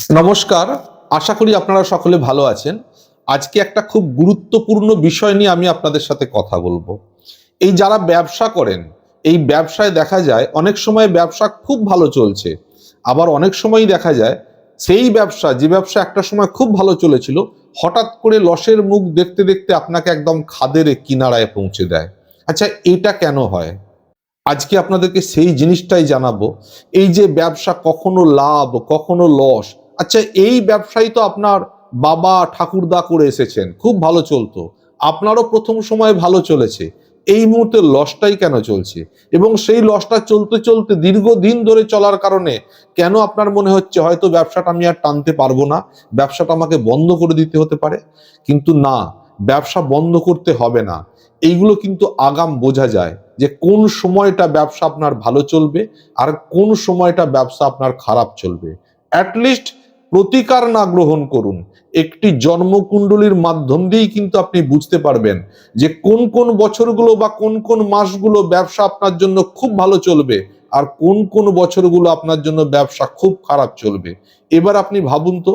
নমস্কার। আশা করি আপনারা সকলে ভালো আছেন। আজকে একটা খুব গুরুত্বপূর্ণ বিষয় নিয়ে আমি আপনাদের সাথে কথা বলবো। এই যারা ব্যবসা করেন, এই ব্যবসায় দেখা যায় অনেক সময় ব্যবসা খুব ভালো চলছে। আবার অনেক সময়ই দেখা যায় সেই ব্যবসা, যে ব্যবসা একটা সময় খুব ভালো চলেছিল, হঠাৎ করে লসের মুখ দেখতে দেখতে আপনাকে একদম খাদের কিনারায় পৌঁছে দেয়। আচ্ছা, এটা কেন হয়? আজকে আপনাদেরকে সেই জিনিসটাই জানাবো। এই যে ব্যবসা কখনো লাভ কখনো লস। আচ্ছা, এই ব্যবসাই তো আপনার বাবা ঠাকুরদা করে এসেছেন, খুব ভালো চলতো, আপনারও প্রথম সময় ভালো চলেছে। এই মুহূর্তে লসটাই কেন চলছে? এবং সেই লসটা চলতে চলতে দীর্ঘদিন ধরে চলার কারণে কেন আপনার মনে হচ্ছে হয়তো ব্যবসাটা আমি আর টানতে পারবো না, ব্যবসাটা আমাকে বন্ধ করে দিতে হতে পারে? কিন্তু না, ব্যবসা বন্ধ করতে হবে না। এইগুলো কিন্তু আগাম বোঝা যায় যে কোন সময়টা ব্যবসা আপনার ভালো চলবে আর কোন সময়টা ব্যবসা আপনার খারাপ চলবে। অ্যাটলিস্ট প্রতিকার না গ্রহণ করুন, একটি জন্মকুণ্ডলীর মাধ্যম দিয়েই কিন্তু আপনি বুঝতে পারবেন যে কোন কোন বছরগুলো বা কোন কোন মাসগুলো ব্যবসা আপনার জন্য খুব ভালো চলবে আর কোন কোন বছরগুলো আপনার জন্য ব্যবসা খুব খারাপ চলবে। এবার আপনি ভাবুন তো,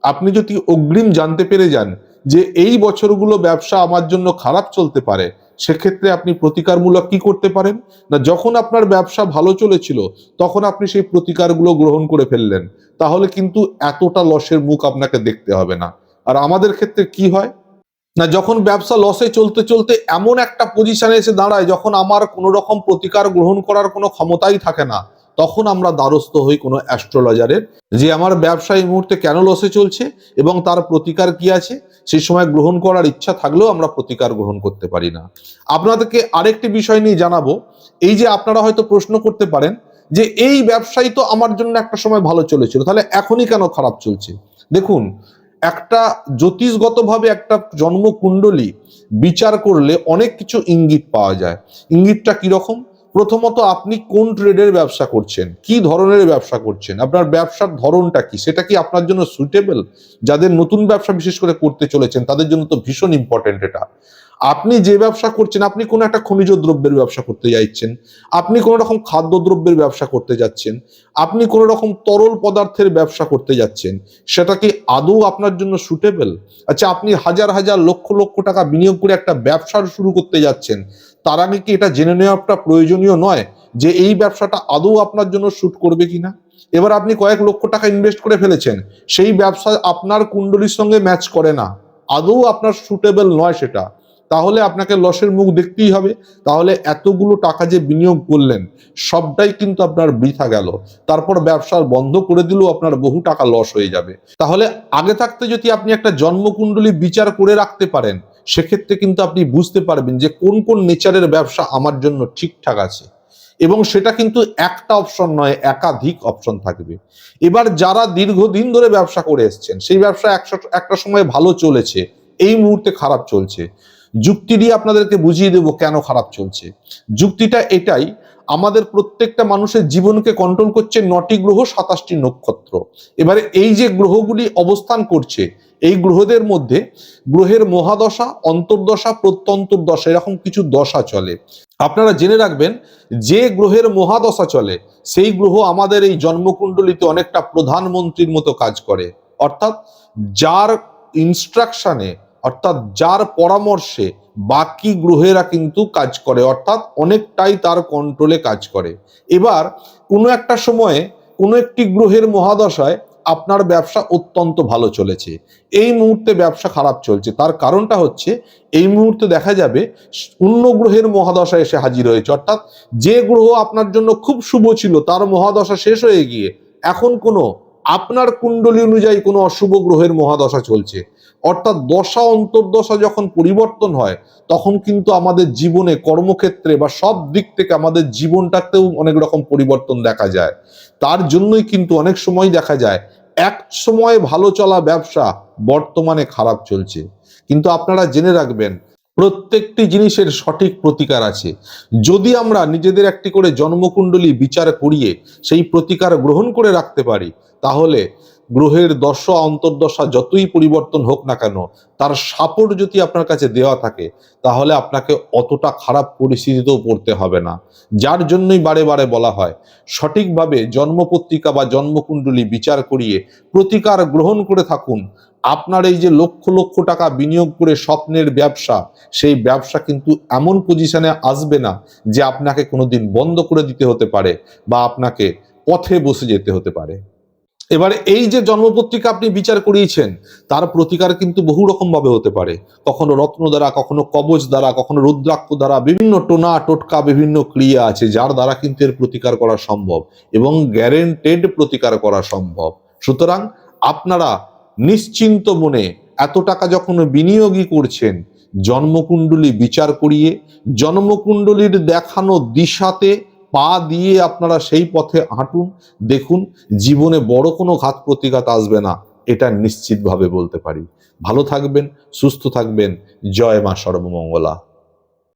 আপনি যদি অগ্রিম জানতে পেরে যান যে এই বছরগুলো ব্যবসা আমার জন্য খারাপ চলতে পারে, সেক্ষেত্রে আপনি প্রতিকারমূলক কি করতে পারেন? না, যখন আপনার ব্যবসা ভালো চলেছিল তখন আপনি সেই প্রতিকারগুলো গ্রহণ করে ফেললেন, তাহলে কিন্তু এতটা লসের মুখ আপনাকে দেখতে হবে না। আর আমাদের ক্ষেত্রে কি হয় না, যখন ব্যবসা লসে চলতে চলতে এমন একটা পজিশনে এসে দাঁড়ায় যখন আমার কোনো রকম প্রতিকার গ্রহণ করার কোনো ক্ষমতাই থাকে না, তখন আমরা দ্বারস্থ হই কোনো অ্যাস্ট্রোলজারের, যে আমার ব্যবসা এই মুহূর্তে কেন লসে চলছে এবং তার প্রতিকার কি আছে। সেই সময় গ্রহণ করার ইচ্ছা থাকলেও আমরা প্রতিকার গ্রহণ করতে পারি না। আপনাদেরকে আরেকটি বিষয় নিয়ে জানাবো। এই যে আপনারা হয়তো প্রশ্ন করতে পারেন যে এই ব্যবসাই তো আমার জন্য একটা সময় ভালো চলেছিল, তাহলে এখনই কেন খারাপ চলছে? দেখুন, একটা জ্যোতিষগতভাবে একটা জন্মকুণ্ডলী বিচার করলে অনেক কিছু ইঙ্গিত পাওয়া যায়। ইঙ্গিতটা কিরকম? প্রথমত, আপনি কোন ট্রেডের ব্যবসা করছেন, কি ধরনের ব্যবসা করছেন, আপনার ব্যবসার ধরনটা কি, সেটা কি আপনার জন্য সুইটেবল? যাদের নতুন ব্যবসা বিশেষ করে করতে চলেছেন তাদের জন্য তো ভীষণ ইম্পর্টেন্ট এটা। আপনি যে ব্যবসা করছেন, আপনি কোনো একটা খনিজ দ্রব্যের ব্যবসা করতে যাচ্ছেন, আপনি কোনো রকম খাদ্যদ্রব্যের ব্যবসা করতে যাচ্ছেন, আপনি কোনো রকম তরল পদার্থের ব্যবসা করতে যাচ্ছেন, সেটা কি আদৌ আপনার জন্য সুটেবল? আচ্ছা, আপনি হাজার হাজার লক্ষ লক্ষ টাকা বিনিয়োগ করে একটা ব্যবসা শুরু করতে যাচ্ছেন, তার আগে কি এটা জেনে নেওয়াটা প্রয়োজনীয় নয় যে এই ব্যবসাটা আদৌ আপনার জন্য শুট করবে কিনা? এবার আপনি কয়েক লক্ষ টাকা ইনভেস্ট করে ফেলেছেন, সেই ব্যবসা আপনার কুণ্ডলীর সঙ্গে ম্যাচ করে না, আদৌ আপনার সুটেবল নয় সেটা, তাহলে আপনাকে লসের মুখ দেখতেই হবে। তাহলে এতগুলো টাকা যে বিনিয়োগ করলেন সবটাই কিন্তু আপনার বৃথা গেল। তারপর ব্যবসা বন্ধ করে দিলেও আপনার বহু টাকা লস হয়ে যাবে। তাহলে আগে থাকতে যদি আপনি একটা জন্মকুণ্ডলী বিচার করে রাখতে পারেন, সেক্ষেত্রে কিন্তু আপনি বুঝতে পারবেন যে কোন কোন নেচারের ব্যবসা আমার জন্য ঠিকঠাক আছে। এবং সেটা কিন্তু একটা অপশন নয়, একাধিক অপশন থাকবে। এবার যারা দীর্ঘদিন ধরে ব্যবসা করে এসছেন, সেই ব্যবসা একটা সময় ভালো চলেছে, এই মুহূর্তে খারাপ চলছে, যুক্তি দিয়ে আপনাদেরকে বুঝিয়ে দেব কেন খারাপ চলছে। যুক্তিটা এটাই, আমাদের প্রত্যেকটা মানুষের জীবনকে কন্ট্রোল করছে 9টি গ্রহ, 27টি নক্ষত্র। এবারে এই যে গ্রহগুলি অবস্থান করছে, এই গ্রহদের মধ্যে গ্রহের মহাদশা, অন্তর্দশা, প্রত্যন্তর্দশা, এরকম কিছু দশা চলে। আপনারা জেনে রাখবেন, যে গ্রহের মহাদশা চলে সেই গ্রহ আমাদের এই জন্মকুণ্ডলিতে অনেকটা প্রধানমন্ত্রীর মতো কাজ করে। অর্থাৎ যার ইনস্ট্রাকশনে, অর্থাৎ যার পরামর্শে বাকি গ্রহেরা কিন্তু কাজ করে, অর্থাৎ অনেকটাই তার কন্ট্রোলে কাজ করে। এবার কোনো একটা সময়ে কোনো একটি গ্রহের মহাদশায় আপনার ব্যবসা অত্যন্ত ভালো চলেছে, এই মুহূর্তে ব্যবসা খারাপ চলছে, তার কারণটা হচ্ছে এই মুহূর্তে দেখা যাবে অন্য গ্রহের মহাদশা এসে হাজির হয়েছে। অর্থাৎ যে গ্রহ আপনার জন্য খুব শুভ ছিল তার মহাদশা শেষ হয়ে গিয়ে এখন কোনো আপনার কুণ্ডলী অনুযায়ী কোনো অশুভ গ্রহের মহাদশা চলছে। অর্থাৎ দশা অন্তর্দশা যখন পরিবর্তন হয়, তখন কিন্তু আমাদের জীবনে, কর্মক্ষেত্রে বা সব দিক থেকে আমাদের জীবনটাতেও অনেক রকম পরিবর্তন দেখা যায়। তার জন্যই কিন্তু অনেক সময় দেখা যায় এক সময় ভালো চলা ব্যবসা বর্তমানে খারাপ চলছে। কিন্তু আপনারা জেনে রাখবেন, প্রত্যেকটি জিনিসের সঠিক প্রতিকার আছে। যদি আমরা নিজেদের একটি করে জন্মকুণ্ডলী বিচার করিয়ে সেই প্রতিকার গ্রহণ করে রাখতে পারি, তাহলে গ্রহের দশা অন্তর্দশা যতই পরিবর্তন হোক না কেন, তার সাপোর্ট যদি আপনার কাছে দেওয়া থাকে, তাহলে আপনাকে অতটা খারাপ পরিস্থিতিতেও পড়তে হবে না। যার জন্যই বারে বারে বলা হয়, সঠিকভাবে জন্মপত্রিকা বা জন্মকুণ্ডলী বিচার করিয়ে প্রতিকার গ্রহণ করে থাকুন। আপনার এই যে লক্ষ লক্ষ টাকা বিনিয়োগ করে স্বপ্নের ব্যবসা, সেই ব্যবসা কিন্তু এমন পজিশনে আসবে না যে আপনাকে কোনোদিন বন্ধ করে দিতে হতে পারে বা আপনাকে পথে বসে যেতে হতে পারে। এবারে এই যে জন্মপত্রিকা আপনি বিচার করিয়েছেন, তার প্রতিকার কিন্তু বহু রকম ভাবে হতে পারে। কখনো রত্ন দ্বারা, কখনো কবচ দ্বারা, কখনো রুদ্রাক্ষ দ্বারা, বিভিন্ন টোনা টোটকা, বিভিন্ন ক্রিয়া আছে যার দ্বারা কিন্তু এর প্রতিকার করা সম্ভব এবং গ্যারেন্টেড প্রতিকার করা সম্ভব। সুতরাং আপনারা নিশ্চিন্ত মনে এত টাকা যখন বিনিয়োগই করছেন, জন্মকুণ্ডলী বিচার করিয়ে জন্মকুণ্ডলীর দেখানো দিশাতে পা দিয়ে আপনারা সেই পথে হাঁটুন। দেখুন, জীবনে বড় কোনো ঘাত প্রতিঘাত আসবে না, এটা নিশ্চিতভাবে বলতে পারি। ভালো থাকবেন, সুস্থ থাকবেন। জয় মা সর্বমঙ্গলা।